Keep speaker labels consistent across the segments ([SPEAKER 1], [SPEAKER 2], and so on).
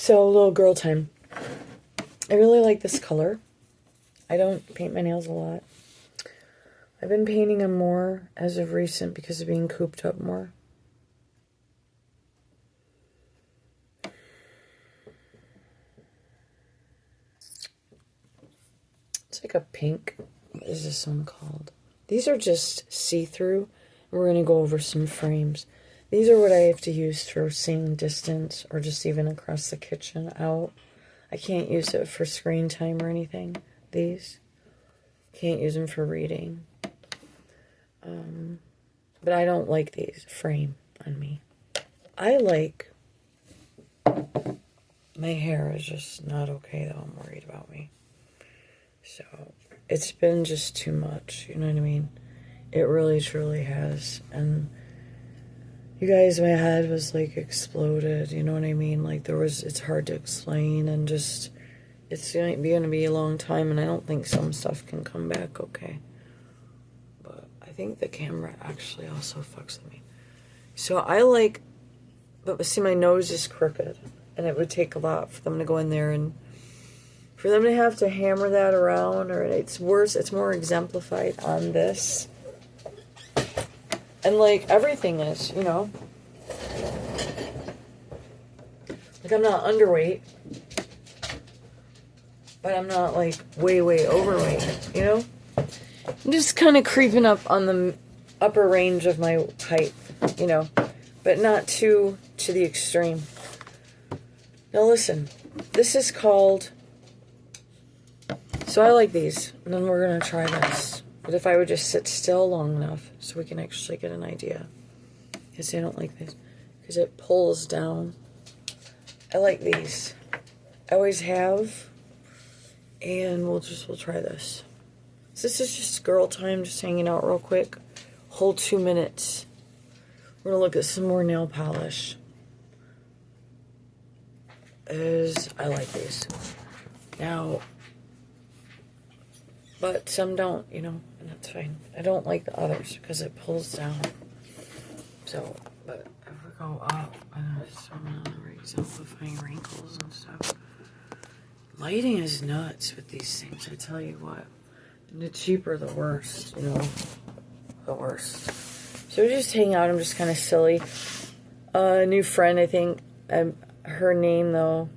[SPEAKER 1] So, a little girl time. I really like this color. I don't paint my nails a lot. I've been painting them more as of recent because of being cooped up more. It's like a pink. What is this one called? These are just see-through. We're going to go over some frames. These are what I have to use for seeing distance or just even across the kitchen out. I can't use it for screen time or anything. These. Can't use them for reading. But I don't like these frame on me. I like... My hair is just not okay though. I'm worried about me. So, it's been just too much. You know what I mean? It really, truly has. And... You guys, my head was like exploded, you know what I mean? Like it's hard to explain and just, it's going to be a long time and I don't think some stuff can come back okay. But I think the camera actually also fucks with me. So I like, but see my nose is crooked and it would take a lot for them to go in there and for them to have to hammer that around, or it's worse, it's more exemplified on this. And, like, everything is, you know. Like, I'm not underweight. But I'm not, like, way, way overweight, you know. I'm just kind of creeping up on the upper range of my height, you know. But not too to the extreme. Now, listen. This is called... So, I like these. And then we're going to try this. But if I would just sit still long enough so we can actually get an idea. Because I don't like this. Because it pulls down. I like these. I always have. And we'll try this. So this is just girl time, just hanging out real quick. Whole 2 minutes. We're going to look at some more nail polish. I like these. Now... But some don't, you know, and that's fine. I don't like the others because it pulls down. So, but if we go up, exemplifying wrinkles and stuff. Lighting is nuts with these things, I tell you what. And the cheaper, the worst, you know. The worst. So we just hang out. I'm just kind of silly. A new friend, I think. Her name, though...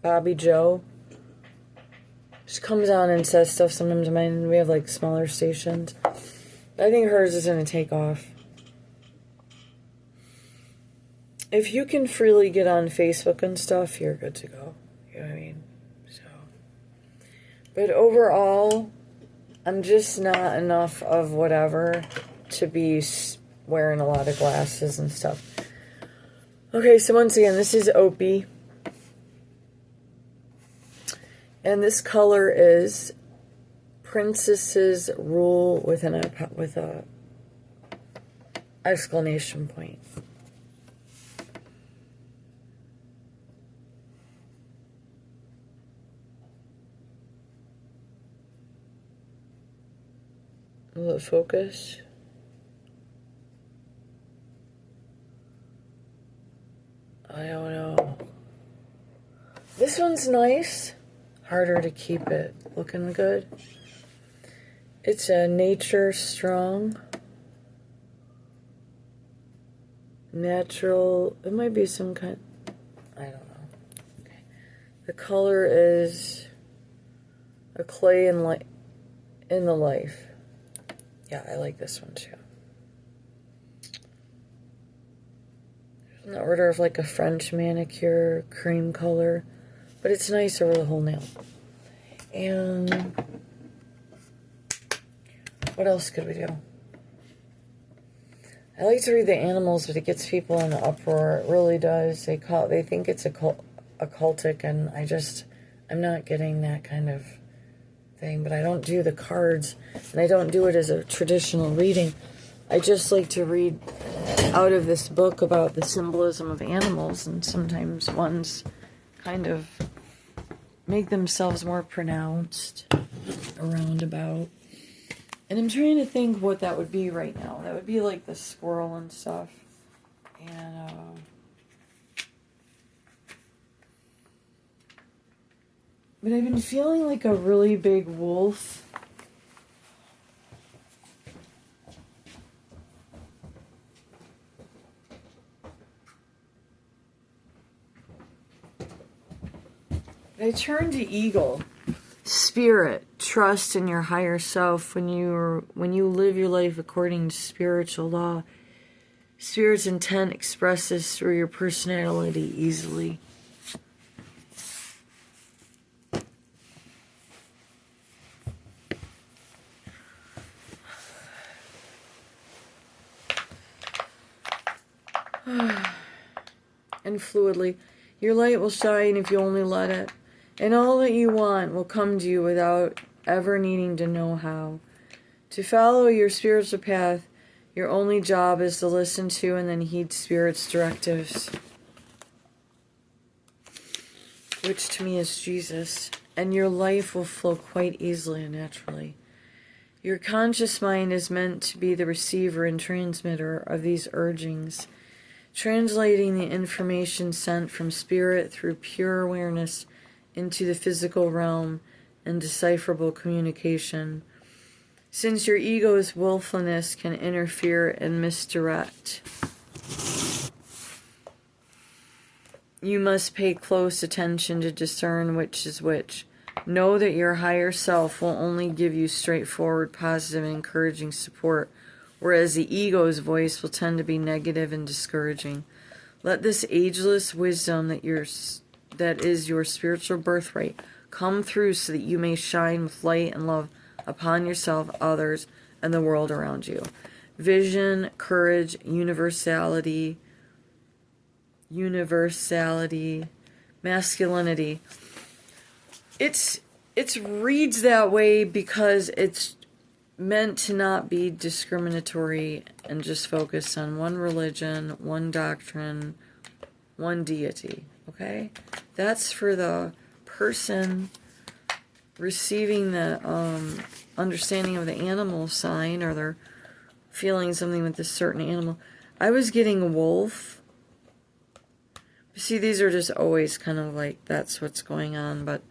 [SPEAKER 1] Bobby Joe. She comes on and says stuff sometimes. We have like smaller stations. I think hers is going to take off. If you can freely get on Facebook and stuff, you're good to go. You know what I mean? So. But overall, I'm just not enough of whatever to be wearing a lot of glasses and stuff. Okay, so once again, this is Opie. And this color is Princess's Rule with a exclamation point. Will it focus? I don't know. This one's nice. Harder to keep it looking good. It's a Nature Strong. Natural. It might be some kind. I don't know. Okay. The color is a clay in the life. Yeah, I like this one too. In the order of like a French manicure cream color. But it's nice over the whole nail. And what else could we do? I like to read the animals, but it gets people in an uproar. It really does. They think it's occultic, and I'm not getting that kind of thing. But I don't do the cards, and I don't do it as a traditional reading. I just like to read out of this book about the symbolism of animals, and sometimes ones kind of make themselves more pronounced, a roundabout. And I'm trying to think what that would be right now. That would be like the squirrel and stuff. And, but I've been feeling like a really big wolf. I turned to eagle. Spirit, trust in your higher self when you live your life according to spiritual law. Spirit's intent expresses through your personality easily. And fluidly, your light will shine if you only let it. And all that you want will come to you without ever needing to know how. To follow your spiritual path, your only job is to listen to and then heed Spirit's directives, which to me is Jesus, and your life will flow quite easily and naturally. Your conscious mind is meant to be the receiver and transmitter of these urgings, translating the information sent from Spirit through pure awareness into the physical realm and decipherable communication. Since your ego's willfulness can interfere and misdirect, you must pay close attention to discern which is which. Know that your higher self will only give you straightforward, positive, and encouraging support, whereas the ego's voice will tend to be negative and discouraging. Let this ageless wisdom that is your spiritual birthright come through so that you may shine with light and love upon yourself, others, and the world around you. Vision, courage, universality, masculinity. It reads that way because it's meant to not be discriminatory and just focus on one religion, one doctrine, one deity. Okay? That's for the person receiving the understanding of the animal sign, or they're feeling something with this certain animal. I was getting a wolf. See, these are just always kind of like, that's what's going on, but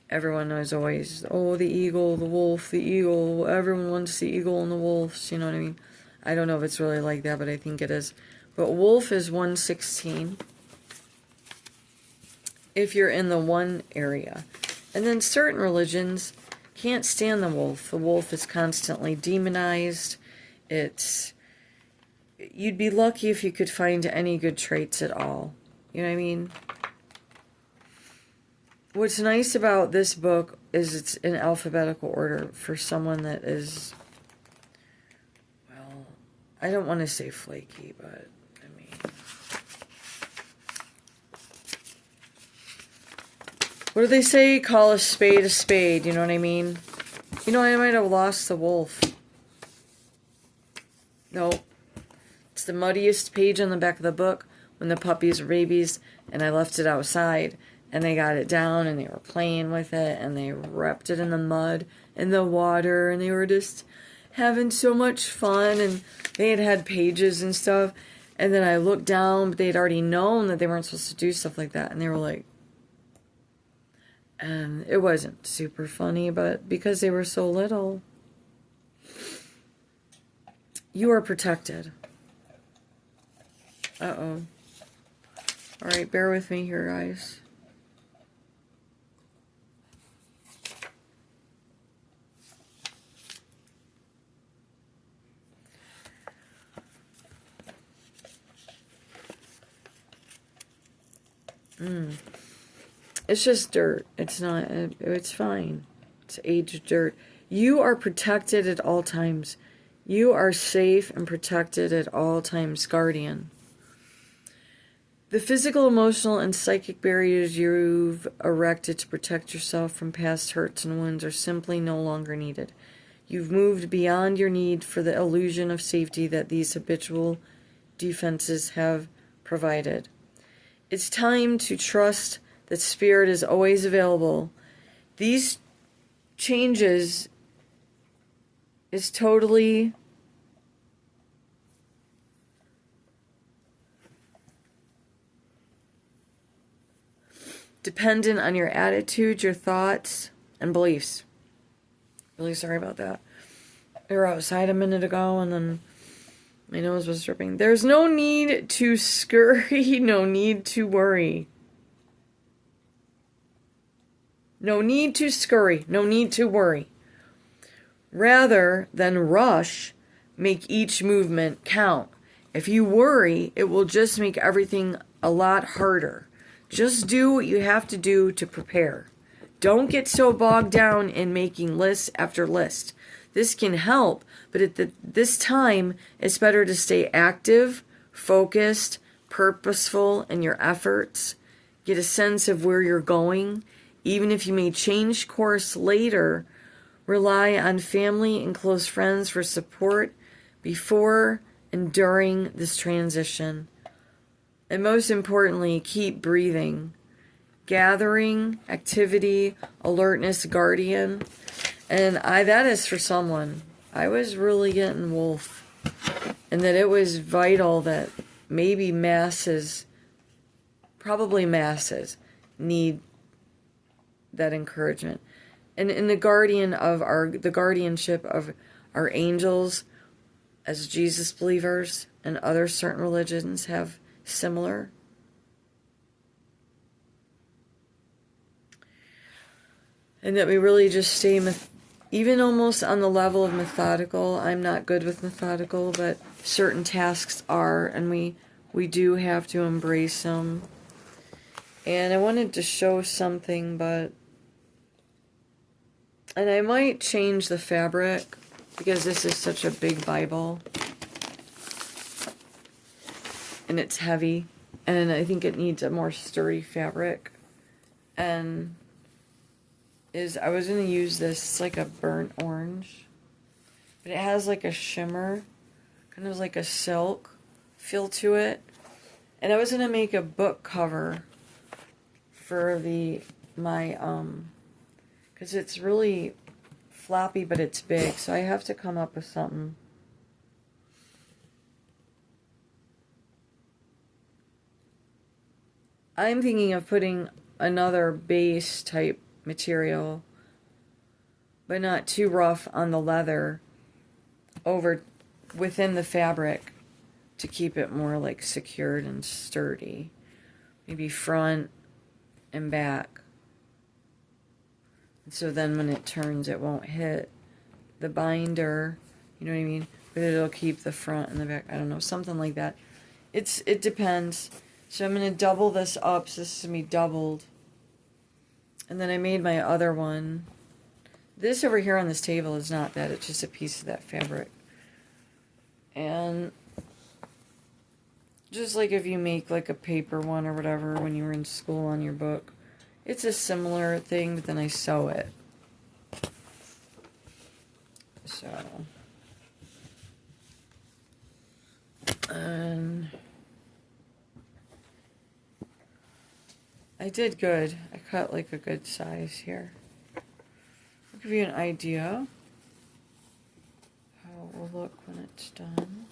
[SPEAKER 1] everyone knows always, oh, the eagle, the wolf, the eagle, everyone wants the eagle and the wolves, you know what I mean? I don't know if it's really like that, but I think it is. But wolf is 116 if you're in the one area. And then certain religions can't stand the wolf. The wolf is constantly demonized. You'd be lucky if you could find any good traits at all. You know what I mean? What's nice about this book is it's in alphabetical order for someone that is, well, I don't want to say flaky, but I mean, what do they say? Call a spade, you know what I mean? You know, I might have lost the wolf. No. It's the muddiest page on the back of the book when the puppies were babies and I left it outside and they got it down and they were playing with it and they wrapped it in the mud and the water and they were just having so much fun and they had pages and stuff. And then I looked down, but they'd already known that they weren't supposed to do stuff like that. And they were like, and it wasn't super funny, but because they were so little, you are protected. Uh-oh. Alright, bear with me here, guys. It's just dirt. It's not, it's fine. It's aged dirt. You are protected at all times. You are safe and protected at all times, guardian. The physical, emotional, and psychic barriers you've erected to protect yourself from past hurts and wounds are simply no longer needed. You've moved beyond your need for the illusion of safety that these habitual defenses have provided. It's time to trust that Spirit is always available. These changes is totally dependent on your attitude, your thoughts, and beliefs. Really sorry about that. We were outside a minute ago and then my nose was dripping. There's no need to scurry, no need to worry. No need to scurry, no need to worry. Rather than rush, make each movement count. If you worry, it will just make everything a lot harder. Just do what you have to do to prepare. Don't get so bogged down in making list after list. This can help, but at this time, it's better to stay active, focused, purposeful in your efforts. Get a sense of where you're going. Even if you may change course later, rely on family and close friends for support before and during this transition. And most importantly, keep breathing. Gathering, activity, alertness, guardian. And that is for someone. I was really getting wolf. And that it was vital that maybe masses, probably masses, need that encouragement. And in the guardianship of our angels, as Jesus believers and other certain religions have similar. And that we really just stay, even almost on the level of methodical. I'm not good with methodical, but certain tasks are, and we do have to embrace them. And I wanted to show something, and I might change the fabric because this is such a big Bible. And it's heavy. And I think it needs a more sturdy fabric. And I was going to use this. It's like a burnt orange. But it has like a shimmer. Kind of like a silk feel to it. And I was going to make a book cover for because it's really floppy, but it's big. So I have to come up with something. I'm thinking of putting another base type material, but not too rough on the leather, over within the fabric to keep it more like secured and sturdy. Maybe front and back. So then when it turns, it won't hit the binder, you know what I mean? But it'll keep the front and the back, I don't know, something like that. It depends. So I'm going to double this up, so this is going to be doubled. And then I made my other one. This over here on this table is not that, it's just a piece of that fabric. And just like if you make like a paper one or whatever when you were in school on your book, it's a similar thing, but then I sew it. So, and I did good. I cut like a good size here. I'll give you an idea how it will look when it's done.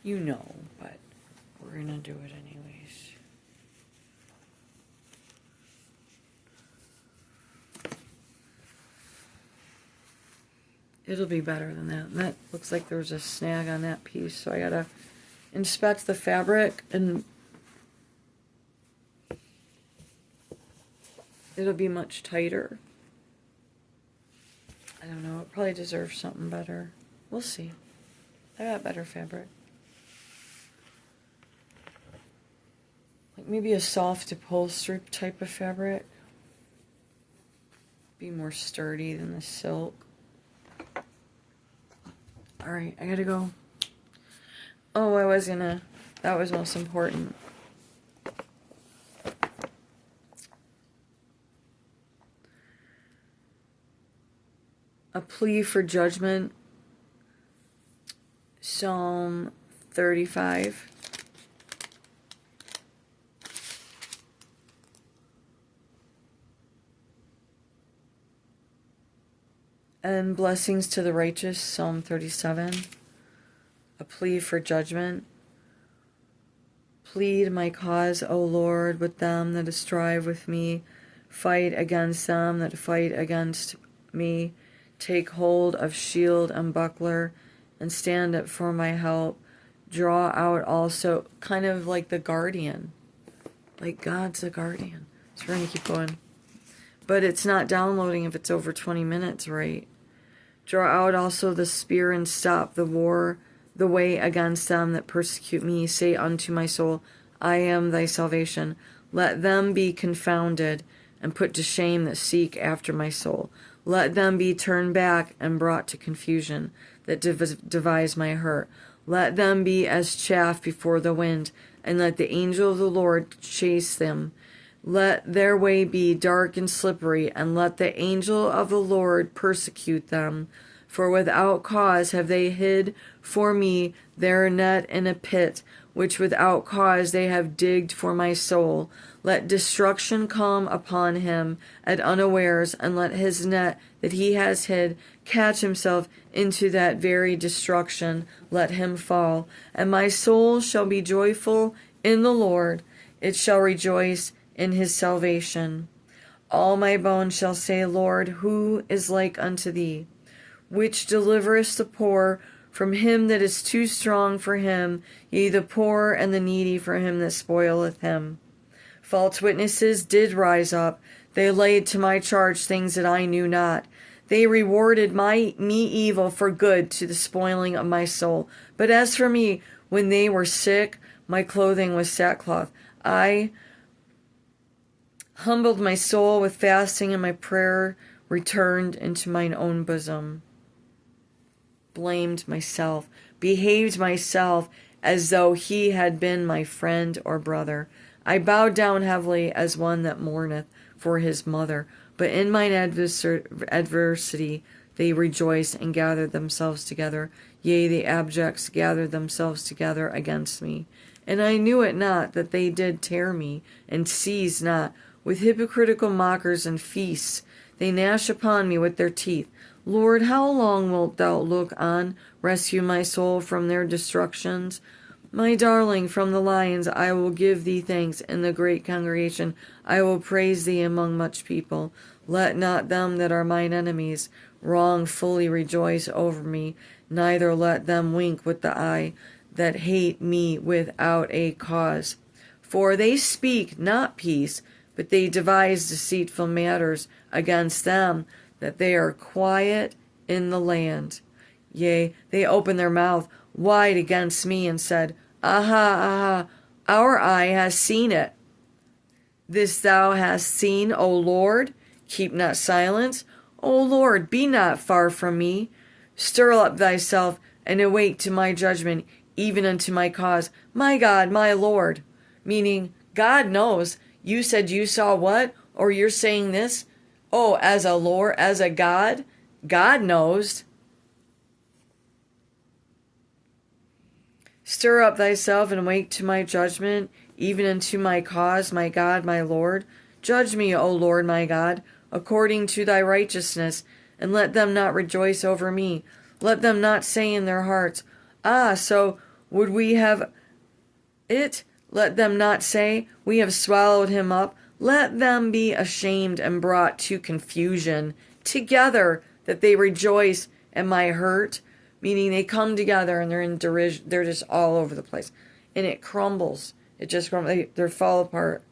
[SPEAKER 1] You know, but we're gonna do it anyways. It'll be better than that. And that looks like there was a snag on that piece, so I gotta inspect the fabric and it'll be much tighter. I don't know, it probably deserves something better. We'll see. I got better fabric. Like maybe a soft upholstery type of fabric. Be more sturdy than the silk. Alright, I gotta go. Oh, that was most important. A plea for judgment. Psalm 35. And blessings to the righteous, Psalm 37. A plea for judgment. Plead my cause, O Lord, with them that strive with me. Fight against them that fight against me. Take hold of shield and buckler, and stand up for my help. Draw out also, kind of like the guardian. Like God's a guardian. So we're going to keep going. But it's not downloading if it's over 20 minutes, right? Draw out also the spear and stop the war, the way against them that persecute me. Say unto my soul, I am thy salvation. Let them be confounded and put to shame that seek after my soul. Let them be turned back and brought to confusion that devise my hurt. Let them be as chaff before the wind, and let the angel of the Lord chase them. Let their way be dark and slippery, and let the angel of the Lord persecute them. For without cause have they hid for me their net in a pit, which without cause they have digged for my soul. Let destruction come upon him at unawares, and let his net that he has hid catch himself into that very destruction. Let him fall. And my soul shall be joyful in the Lord. It shall rejoice in his salvation. All my bones shall say, Lord, who is like unto thee? Which deliverest the poor from him that is too strong for him, yea, the poor and the needy for him that spoileth him. False witnesses did rise up. They laid to my charge things that I knew not. They rewarded me evil for good to the spoiling of my soul. But as for me, when they were sick, my clothing was sackcloth. I humbled my soul with fasting, and my prayer returned into mine own bosom. Blamed myself, behaved myself as though he had been my friend or brother. I bowed down heavily as one that mourneth for his mother. But in mine adversity they rejoiced and gathered themselves together. Yea, the abjects gathered themselves together against me. And I knew it not that they did tear me, and seized not. With hypocritical mockers and feasts they gnash upon me with their teeth. Lord, how long wilt thou look on? Rescue my soul from their destructions. My darling, from the lions I will give thee thanks. In the great congregation I will praise thee among much people. Let not them that are mine enemies wrongfully rejoice over me, neither let them wink with the eye that hate me without a cause. For they speak not peace, but they devise deceitful matters against them that they are quiet in the land. Yea, they opened their mouth wide against me and said, Aha, aha, our eye has seen it. This thou hast seen, O Lord. Keep not silence. O Lord, be not far from me. Stir up thyself and awake to my judgment, even unto my cause. My God, my Lord. Meaning, God knows. You said you saw what? Or you're saying this? Oh, as a Lord, as a God? God knows. Stir up thyself and awake to my judgment, even unto my cause, my God, my Lord. Judge me, O Lord, my God, according to thy righteousness, and let them not rejoice over me. Let them not say in their hearts, Ah, so would we have it? Let them not say, We have swallowed him up. Let them be ashamed and brought to confusion together, that they rejoice at my hurt. Meaning they come together and they're in derision. They're just all over the place. And it crumbles. It just crumbles. They fall apart.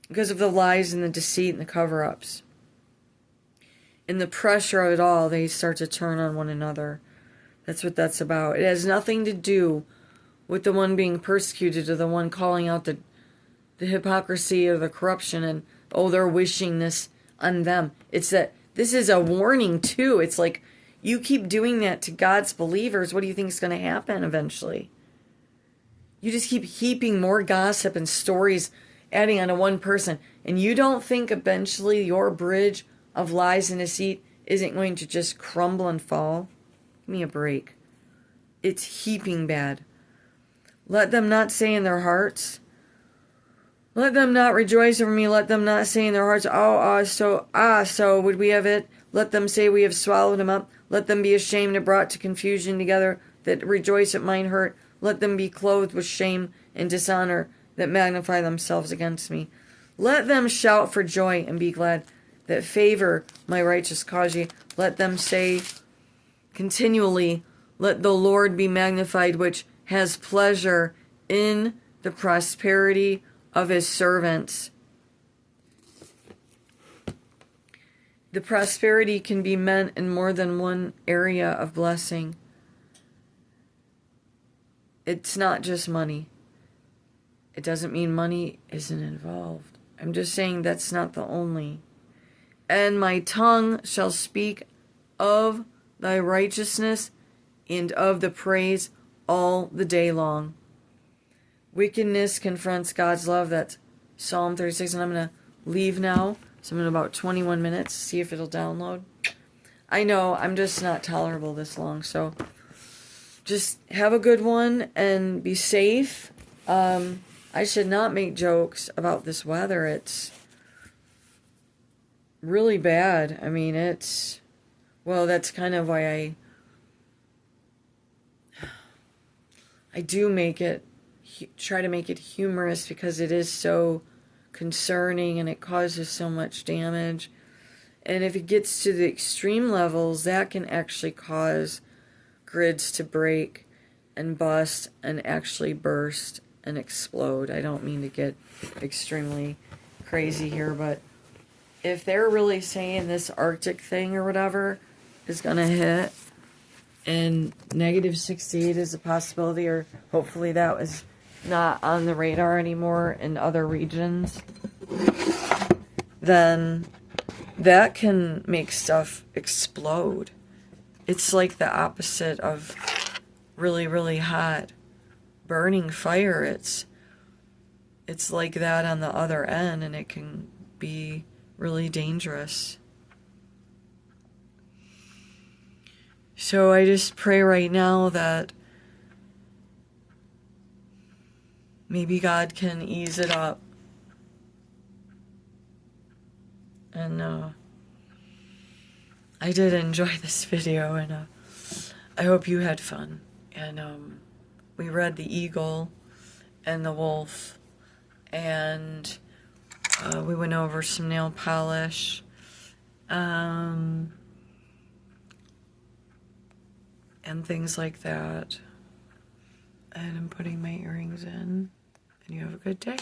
[SPEAKER 1] Because of the lies and the deceit and the cover-ups. In the pressure of it all, they start to turn on one another. That's what that's about. It has nothing to do with the one being persecuted or the one calling out the hypocrisy or the corruption and, oh, they're wishing this on them. It's that this is a warning, too. It's like, you keep doing that to God's believers, what do you think is going to happen eventually? You just keep heaping more gossip and stories, adding on to one person, and you don't think eventually your bridge of lies and deceit isn't going to just crumble and fall? Give me a break. It's heaping bad. Let them not say in their hearts, let them not rejoice over me. Let them not say in their hearts, so would we have it? Let them say we have swallowed him up. Let them be ashamed and brought to confusion together that rejoice at mine hurt. Let them be clothed with shame and dishonor that magnify themselves against me. Let them shout for joy and be glad that favor my righteous cause ye. Let them say continually, let the Lord be magnified, which has pleasure in the prosperity of his servants. The prosperity can be meant in more than one area of blessing. It's not just money. It doesn't mean money isn't involved. I'm just saying that's not the only. And my tongue shall speak of thy righteousness and of the praise all the day long. Wickedness confronts God's love. That's Psalm 36. And I'm going to leave now. So I'm in about 21 minutes. See if it'll download. I know I'm just not tolerable this long. So just have a good one and be safe. I should not make jokes about this weather. It's really bad. I mean, well, that's kind of why I do try to make it humorous, because it is so concerning and it causes so much damage. And if it gets to the extreme levels, that can actually cause grids to break and bust and actually burst and explode. I don't mean to get extremely crazy here, but if they're really saying this Arctic thing or whatever is going to hit, and -68 is a possibility, or hopefully that was not on the radar anymore in other regions, then that can make stuff explode. It's like the opposite of really, really hot burning fire. It's like that on the other end, and it can be really dangerous. So I just pray right now that maybe God can ease it up. And I did enjoy this video, and I hope you had fun. And we read The Eagle and The Wolf, and we went over some nail polish. And things like that. And I'm putting my earrings in. And you have a good day.